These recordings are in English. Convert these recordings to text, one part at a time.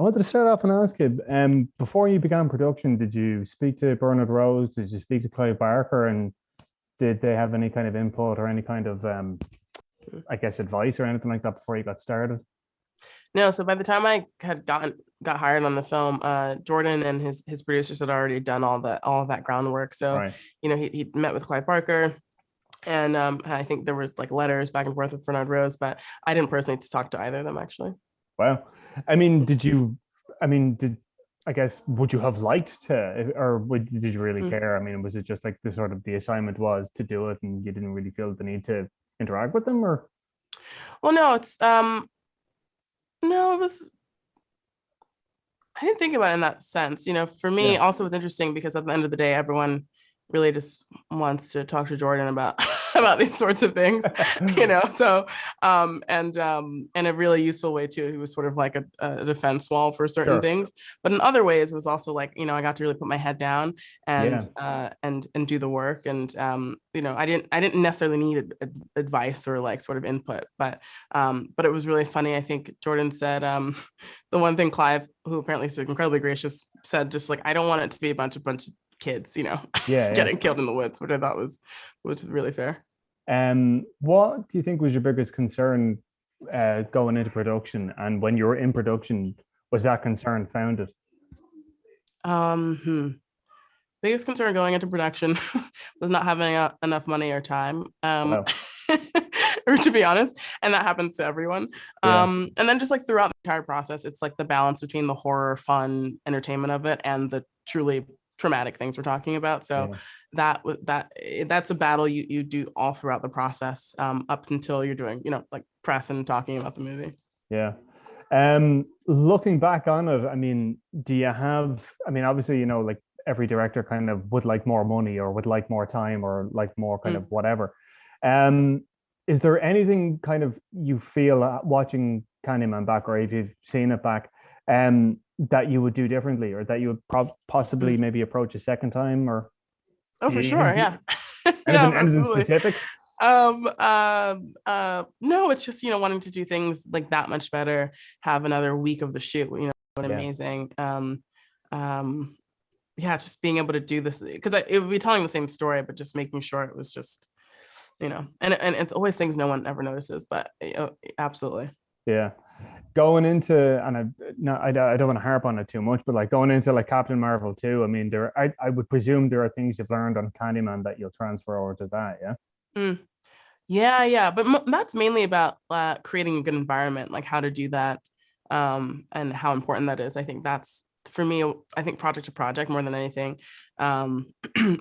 I wanted to start off and ask you, before you began production, did you speak to Bernard Rose? Did you speak to Clive Barker? And did they have any kind of input or any kind of, I guess, advice or anything like that before you got started? No, so by the time I had got hired on the film, Jordan and his producers had already done all of that groundwork. So, Right. he met with Clive Barker, and I think there was like letters back and forth with Bernard Rose, but I didn't personally talk to either of them actually. Wow. I mean, did you, I mean, did, I guess, would you have liked to, or did you really Mm. care? I mean, was it just like the sort of the assignment was to do it and you didn't really feel the need to interact with them or? Well, no, it's no, it was I didn't think about it in that sense. For me, Yeah. also it's interesting because at the end of the day, everyone really just wants to talk to Jordan about about these sorts of things, So, and a really useful way too. He was sort of like a defense wall for certain Sure. things, but in other ways was also like I got to really put my head down and Yeah. and do the work. And I didn't necessarily need advice or like sort of input, but it was really funny. I think Jordan said the one thing Clive, who apparently is incredibly gracious, said just like, I don't want it to be a bunch of kids, Yeah. Yeah. getting killed in the woods, which I thought was really fair. What do you think was your biggest concern going into production? And when you were in production, was that concern founded? Hmm. Biggest concern going into production was not having enough money or time. Wow. Or to be honest, and that happens to everyone. Yeah. And then just like throughout the entire process, it's like the balance between the horror, fun, entertainment of it and the truly traumatic things we're talking about. So Yeah. that's a battle you do all throughout the process, up until you're doing, like press and talking about the movie. Yeah. Looking back on it, I mean, do you have, I mean, obviously, like every director kind of would like more money or would like more time or like more kind of Mm. whatever. Um, is there anything kind of you feel watching Candyman back or if you've seen it back, that you would do differently or that you would possibly Mm. maybe approach a second time or Oh, do for you sure. even Yeah. Yeah, anything absolutely. specific? No, it's just, wanting to do things like that much better, have another week of the shoot, Yeah. amazing. Um, yeah, just being able to do this because it would be telling the same story, but just making sure it was just, and it's always things no one ever notices, but absolutely. Yeah. Going into and I no I don't want to harp on it too much, but like going into like Captain Marvel 2, I mean I would presume there are things you've learned on Candyman that you'll transfer over to that, yeah. Mm. Yeah, yeah, but that's mainly about creating a good environment, like how to do that, and how important that is. I think that's for me. I think project to project more than anything. I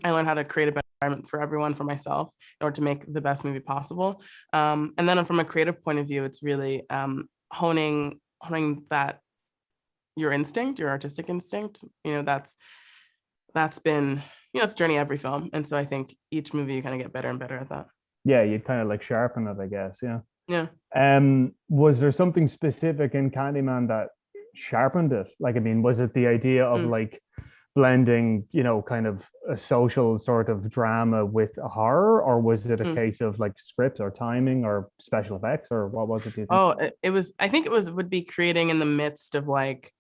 learned how to create a better environment for everyone, for myself, in order to make the best movie possible. And then from a creative point of view, it's really honing that your instinct, your artistic instinct. That's been it's a journey every film, and so I think each movie you kind of get better and better at that. Yeah, you'd kind of like sharpen it, I guess, yeah. Yeah. Was there something specific in Candyman that sharpened it? Like, I mean, was it the idea of Mm. like blending, kind of a social sort of drama with a horror, or was it a Mm. case of like script or timing or special effects, or what was it, do you think? Oh, it was, I think it would be creating in the midst of like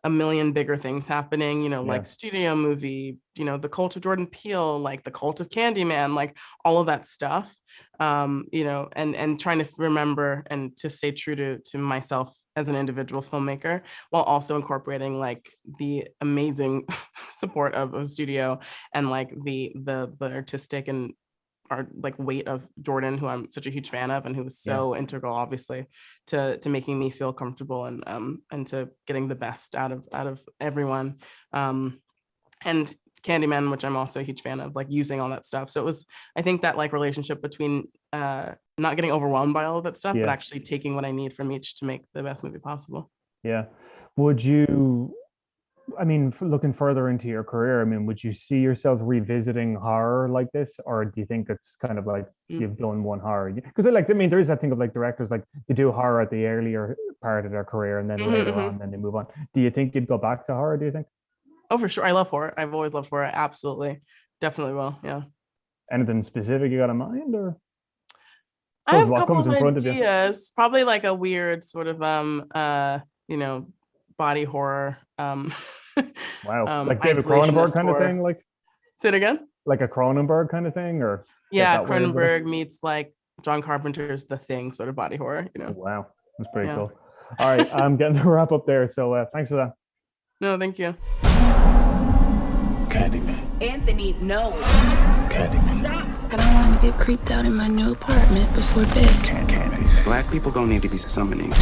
a million bigger things happening, Yeah, like studio movie, the cult of Jordan Peele, like the cult of Candyman, like all of that stuff. And trying to remember and to stay true to myself as an individual filmmaker, while also incorporating like the amazing support of a studio and like the artistic and our like weight of Jordan, who I'm such a huge fan of, and who was yeah, so integral, obviously, to making me feel comfortable and to getting the best out of everyone. And Candyman, which I'm also a huge fan of, like using all that stuff. So it was, I think that like relationship between not getting overwhelmed by all of that stuff, but yeah. actually taking what I need from each to make the best movie possible. Yeah. Would you, I mean, looking further into your career, I mean, would you see yourself revisiting horror like this, or do you think it's kind of like Mm. you've done one horror? Because like, I mean, there is that thing of like directors like they do horror at the earlier part of their career, and then Mhm, later on, mhm. then they move on. Do you think you'd go back to horror? Do you think Oh, for sure. I love horror. I've always loved horror. Absolutely. Definitely will. Yeah. anything specific you got in mind, or I I suppose have a what couple comes of in front of you? ideas, probably like a weird sort of you know, body horror. Wow, like David Cronenberg kind of thing, like. Say it again. Like a Cronenberg kind of thing, or yeah, Cronenberg meets like John Carpenter's The Thing sort of body horror. Wow, that's pretty cool. All right, I'm getting to wrap up there. So thanks for that. No, thank you. Candyman. Anthony, no. Candyman. Stop. I don't want to get creeped out in my new apartment before bed. Candyman. Black people don't need to be summoning.